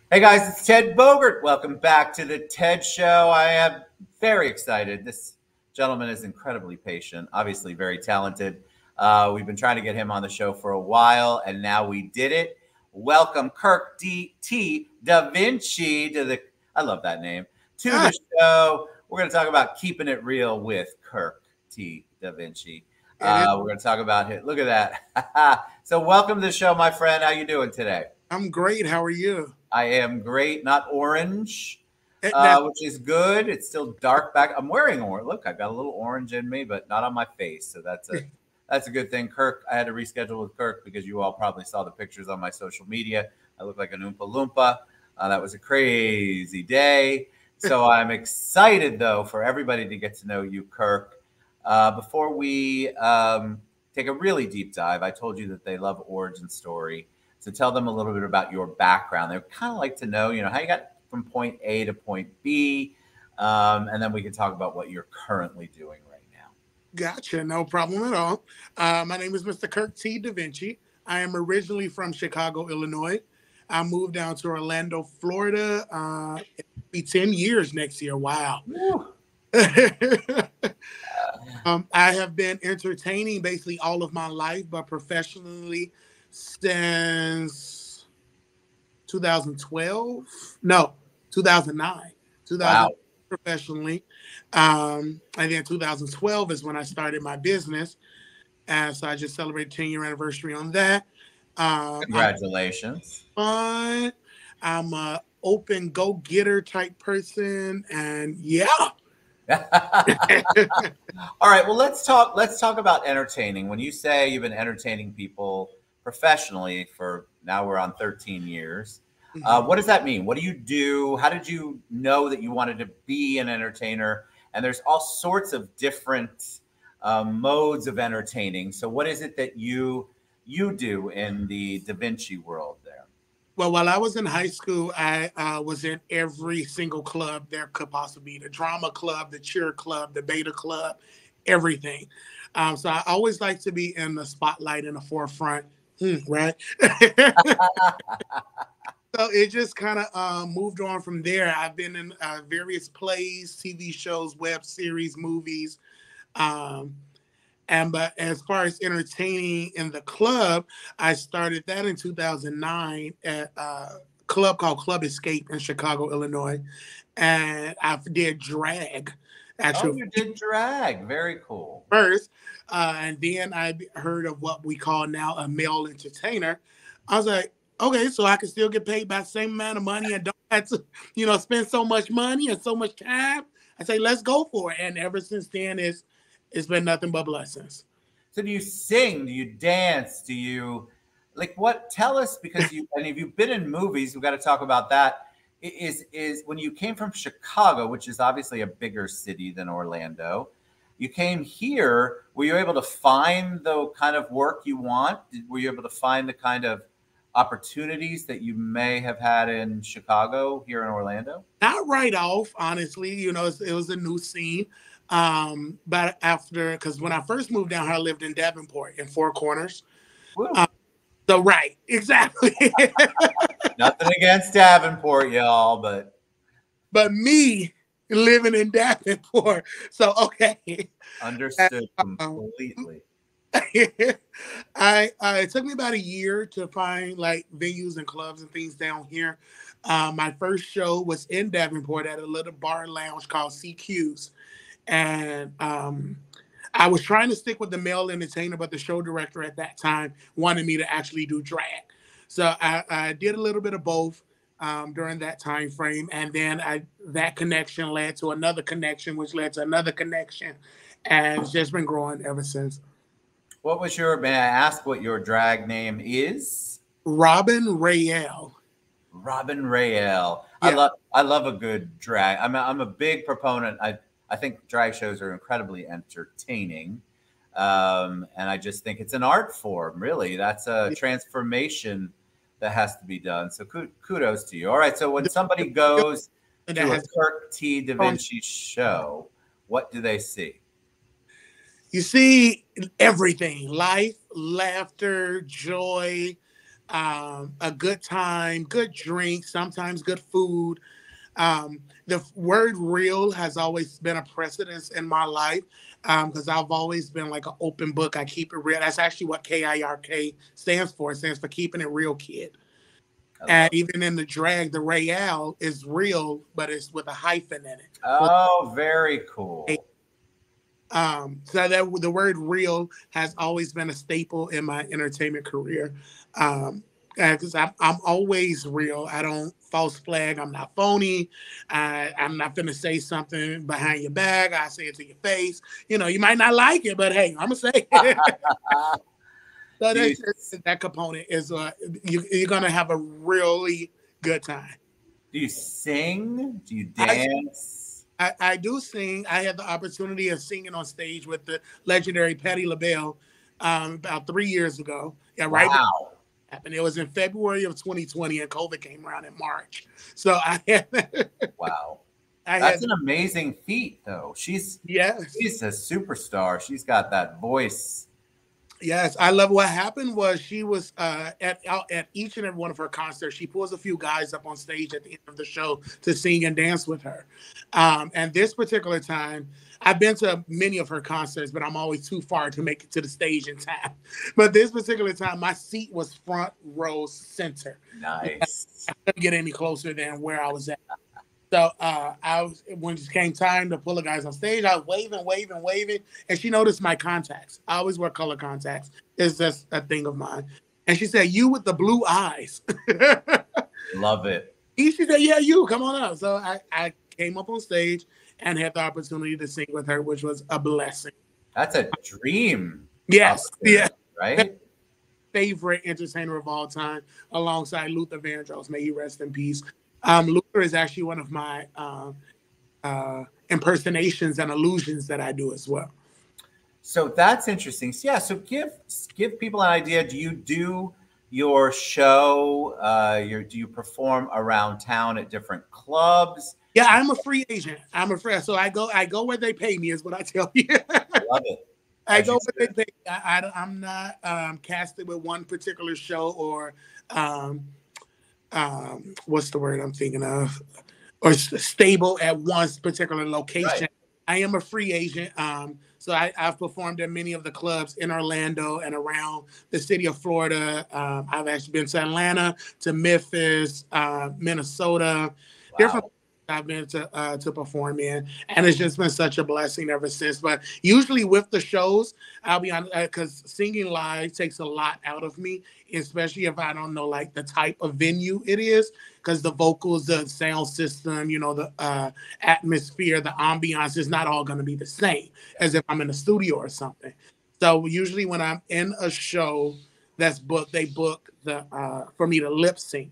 Hey guys, it's Ted Bogert. Welcome back to the TED Show. I am very excited. This gentleman is incredibly patient, obviously very talented. We've been trying to get him on the show for a while, and now we did it. Welcome, Kirk T. DaVinci to the. I love that name to Ah, the show. We're going to talk about keeping it real with Kirk T. DaVinci. it is. We're going to talk about it. Look at that. So, welcome to the show, my friend. How you doing today? I'm great. How are you? I am great, not orange, That's which is good. It's still dark back. I'm wearing orange. Look, I've got a little orange in me, but not on my face. So that's a good thing. Kirk, I had to reschedule with Kirk because you all probably saw the pictures on my social media. I look like an Oompa Loompa. That was a crazy day. So I'm excited though for everybody to get to know you, Kirk. Before we take a really deep dive, I told you that they love origin story. So tell them a little bit about your background. They kind of like to know, how you got from point A to point B, and then we can talk about what you're currently doing right now. gotcha. No problem at all. My name is Mr. Kirk T. DaVinci. I am originally from Chicago, Illinois. I moved down to Orlando, Florida. It'll be 10 years next year. Wow. Woo. I have been entertaining basically all of my life, but professionally since 2012. No, 2009. 2000 Wow. professionally. And then 2012 is when I started my business. And so I just celebrated 10-year anniversary on that. I'm Congratulations. fun. I'm a open go-getter type person. And yeah. All right. Well, let's talk about entertaining. When you say you've been entertaining people professionally for now, we're on 13 years. Mhm. What does that mean? What do you do? How did you know that you wanted to be an entertainer? And there's all sorts of different modes of entertaining. So, what is it that you do in the Da Vinci world there? Well, while I was in high school, I was in every single club there could possibly be, the drama club, the cheer club, the beta club, everything. So I always like to be in the spotlight in the forefront, right? So it just kind of moved on from there. I've been in various plays, TV shows, web series, movies. Um, and but as far as entertaining in the club, I started that in 2009 at a club called Club Escape in Chicago, Illinois, and I did drag Oh, actually you did drag. Very cool. first, and then I heard of what we call now a male entertainer. I was like, okay, so I can still get paid by the same amount of money and don't have to, spend so much money and so much time. I say, let's go for it. And ever since then, it's been nothing but blessings. So do you sing? Do you dance? Do you like what? Tell us because you and if you've been in movies, we've got to talk about that. Is when you came from Chicago, which is obviously a bigger city than Orlando. You came here. Were you able to find the kind of work you want? Were you able to find the kind of opportunities that you may have had in Chicago here in Orlando? Not right off, honestly. It was a new scene. But after, because when I first moved down here, I lived in Davenport in Four Corners. Woo. Um, so right, exactly. Nothing against Davenport, y'all, but But me living in Davenport, so okay. understood Um, completely. it took me about a year to find like venues and clubs and things down here. My first show was in Davenport at a little bar lounge called CQ's, and I was trying to stick with the male entertainer, but the show director at that time wanted me to actually do drag. So I did a little bit of both during that time frame, and then that connection led to another connection, which led to another connection, and it's just been growing ever since. What was your, may I ask what your drag name is? Robin Rayel. Robin Rael. Yeah. I love a good drag. I'm a big proponent. I think drag shows are incredibly entertaining. And I just think it's an art form, really. That's a transformation that has to be done. So kudos to you. All right. So when somebody goes That to a has Kirk T. DaVinci show, what do they see? You see everything: life, laughter, joy, a good time, good drinks, sometimes good food. The word real has always been a precedence in my life because I've always been like an open book. I keep it real. That's actually what KIRK stands for. It stands for keeping it real, kid. I And love it. even in the drag, the Real is real, but it's with a hyphen in it. So, Oh, very cool. so that the word real has always been a staple in my entertainment career. Because I'm always real. I don't false flag. I'm not phony. I'm not going to say something behind your back. I say it to your face. You know, you might not like it, but hey, I'm going to say it. So Do you that component is you're going to have a really good time. do you sing? Do you I dance? I do sing. I had the opportunity of singing on stage with the legendary Patti LaBelle about 3 years ago. Yeah, right when Wow. it happened. It was in February of 2020, and COVID came around in March. So I had, Wow. I That's had, an amazing feat though. yes, She's a superstar. She's got that voice. yes. I love what happened was she was at each and every one of her concerts. She pulls a few guys up on stage at the end of the show to sing and dance with her. And this particular time, I've been to many of her concerts, but I'm always too far to make it to the stage in time. But this particular time, my seat was front row center. Nice. I couldn't get any closer than where I was at. So I was when it came time to pull the guys on stage, I was waving, waving, waving, and she noticed my contacts. I always wear color contacts. It's just a thing of mine. And she said, "You with the blue eyes." Love it. She said, "Yeah, you come on up." So I came up on stage and had the opportunity to sing with her, which was a blessing. That's a dream Yes, yeah. opportunity, right? Favorite entertainer of all time, alongside Luther Vandross. May he rest in peace. Luther is actually one of my impersonations and illusions that I do as well. So that's interesting. So, yeah. So give people an idea. Do you do your show? Do you perform around town at different clubs? Yeah, I'm a free agent. I'm a free, so I go where they pay me is what I tell you. Love it. I As you go where should. they pay. I'm not casted with one particular show or um, what's the word I'm thinking of, or stable at one particular Right. location. I am a free agent. So I've performed at many of the clubs in Orlando and around the city of Florida. I've actually been to Atlanta, to Memphis, Minnesota, different Wow. I've been to perform in, and it's just been such a blessing ever since. But usually with the shows, I'll be on because singing live takes a lot out of me, especially if I don't know like the type of venue it is, because the vocals, the sound system, the atmosphere, the ambiance is not all going to be the same as if I'm in a studio or something. So usually when I'm in a show that's booked, they book the for me to lip sync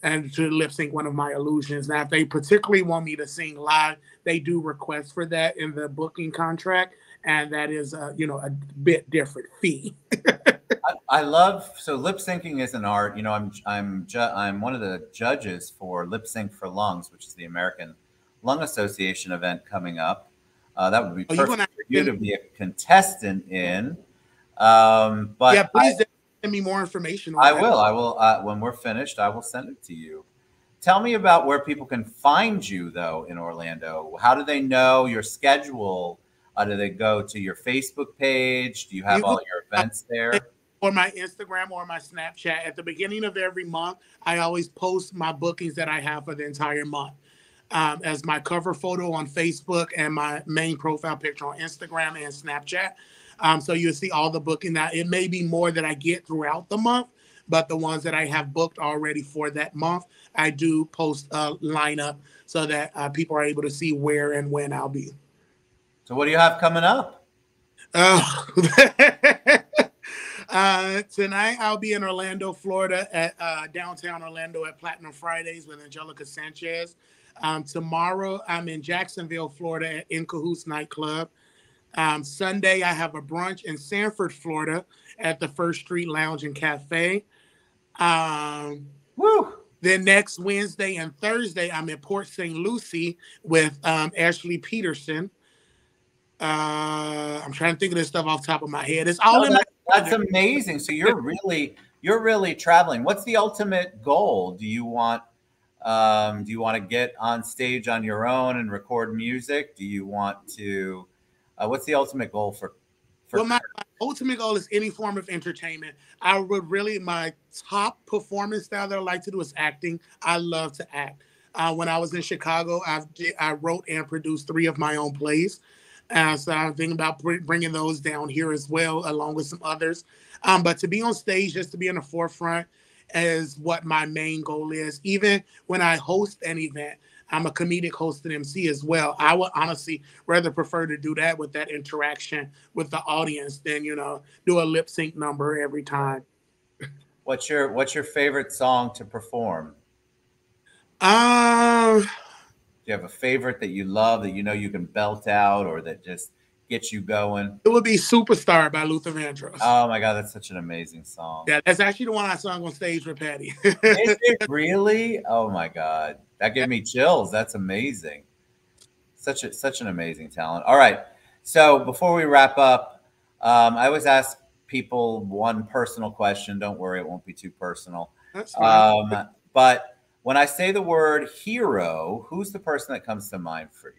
and to lip sync one of my illusions. Now, if they particularly want me to sing live, they do request for that in the booking contract, and that is a bit different fee. I love so lip syncing is an art. I'm one of the judges for Lip Sync for Lungs, which is the American Lung Association event coming up. That would be Are you perfect gonna for you send, to be a contestant in. yeah, But please send me more information on I that. will. I will. When we're finished, I will send it to you. Tell me about where people can find you, though, in Orlando. How do they know your schedule? Do they go to your Facebook page? Do you You have go all your events there? or my Instagram or my Snapchat at the beginning of every month. I always post my bookings that I have for the entire month. As my cover photo on Facebook and my main profile picture on Instagram and Snapchat. So you'll see all the booking. Now, it may be more that I get throughout the month, but the ones that I have booked already for that month, I do post a lineup so that people are able to see where and when I'll be. So, what do you have coming up? Uh, Tonight I'll be in Orlando, Florida, at downtown Orlando at Platinum Fridays with Angelica Sanchez. Tomorrow I'm in Jacksonville, Florida, at In Cahoots nightclub. Sunday I have a brunch in Sanford, Florida, at the First Street Lounge and Cafe. Um, Woo! then next Wednesday and Thursday I'm in Port St. Lucie with Ashley Peterson. I'm trying to think of this stuff off the top of my head. It's No, all in my that's calendar. amazing. So you're really you're really traveling. What's the ultimate goal? Do you want to get on stage on your own and record music? Do you want to? What's the ultimate goal for? Well, my ultimate goal is any form of entertainment. I would really, my top performance style that I like to do is acting. I love to act. When I was in Chicago, I wrote and produced 3 of my own plays. So I'm thinking about bringing those down here as well, along with some others. But to be on stage, just to be in the forefront, is what my main goal is. Even when I host an event, I'm a comedic host and MC as well. I would honestly rather prefer to do that with that interaction with the audience than, do a lip sync number every time. What's your favorite song to perform? Do you have a favorite that you love that you can belt out or that just gets you going? It would be Superstar by Luther Vandross. Oh my God, that's such an amazing song. Yeah, that's actually the one I sung on stage with Patty. Is it really? Oh my God. That gave me chills. That's amazing. Such an amazing talent. All right. So before we wrap up, I always ask people one personal question. Don't worry, it won't be too personal. That's fine. But when I say the word hero, who's the person that comes to mind for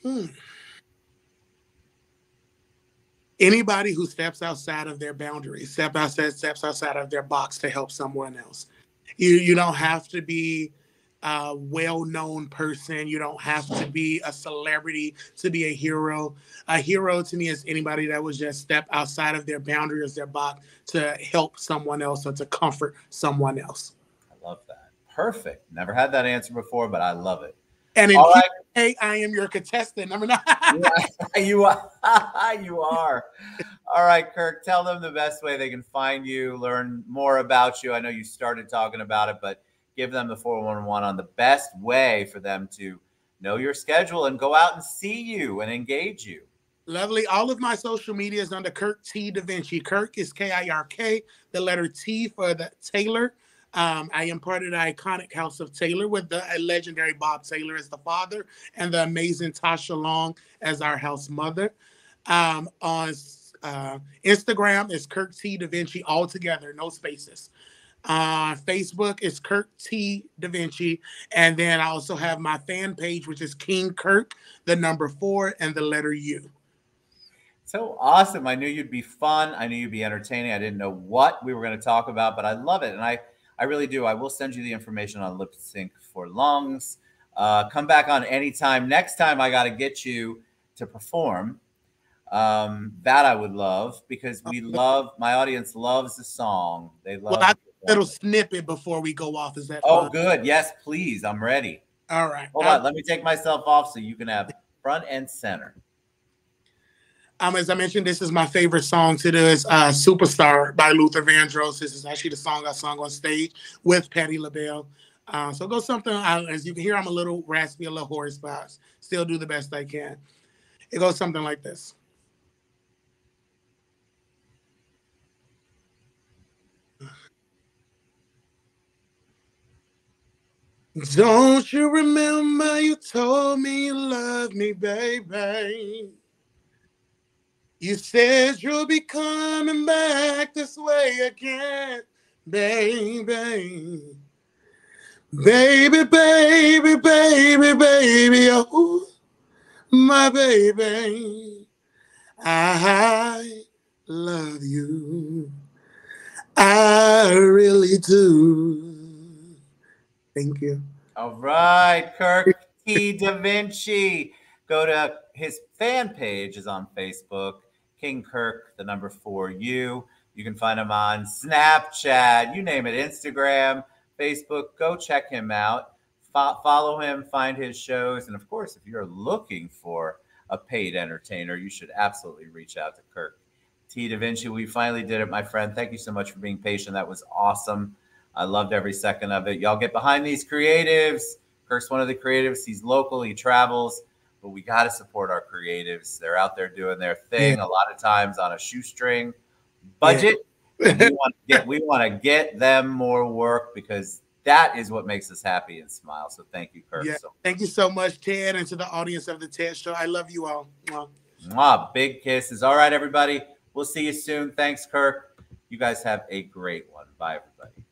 you? Anybody who steps outside of their boundaries, steps outside of their box to help someone else. You don't have to be a well-known person. You don't have to be a celebrity to be a hero. A hero to me is anybody that would just step outside of their boundaries, their box, to help someone else or to comfort someone else. I love that. Perfect. Never had that answer before, but I love it. And in Q&A, I am your contestant. Number 9. You are. You are. All right, Kirk, tell them the best way they can find you, learn more about you. I know you started talking about it, but give them the 411 on the best way for them to know your schedule and go out and see you and engage you. Lovely. All of my social media is under Kirk T DaVinci. Kirk is Kirk, the letter T for the Taylor. I am part of the iconic House of Taylor with the legendary Bob Taylor as the father and the amazing Tasha Long as our house mother. On Instagram is Kirk T DaVinci, all together, no spaces. Facebook is Kirk T DaVinci. And then I also have my fan page, which is King Kirk, the number 4 and the letter U. So awesome. I knew you'd be fun. I knew you'd be entertaining. I didn't know what we were going to talk about, but I love it. And I really do. I will send you the information on Lip Sync for Lungs. Come back on anytime. Next time I got to get you to perform. That I would love because my audience loves the song. They love a little snippet before we go off. Is that fun? Good. Yes, please. I'm ready. All right. Hold on. Let me take myself off so you can have front and center. As I mentioned, this is my favorite song to do. It's Superstar by Luther Vandross. This is actually the song I sung on stage with Patti LaBelle. So go something, as you can hear, I'm a little raspy, a little hoarse, but still do the best I can. It goes something like this. Don't you remember you told me you love me, baby? You said you'll be coming back this way again, baby. Baby, baby, baby, baby, oh, my baby. I love you. I really do. Thank you. All right, Kirk T DaVinci. Go to his fan page is on Facebook. King Kirk, the number 4 U. You can find him on Snapchat, you name it, Instagram, Facebook. Go check him out. Follow him, find his shows. And of course, if you're looking for a paid entertainer, you should absolutely reach out to Kirk T DaVinci. We finally did it, my friend. Thank you so much for being patient. That was awesome. I loved every second of it. Y'all get behind these creatives. Kirk's one of the creatives. He's local. He travels. But we got to support our creatives. They're out there doing their thing a lot of times on a shoestring budget. Yeah. We want to get them more work because that is what makes us happy and smile. So thank you, Kirk. Yeah. Thank you so much, Ted, and to the audience of the TED Show. I love you all. Mwah. Big kisses. All right, everybody. We'll see you soon. Thanks, Kirk. You guys have a great one. Bye, everybody.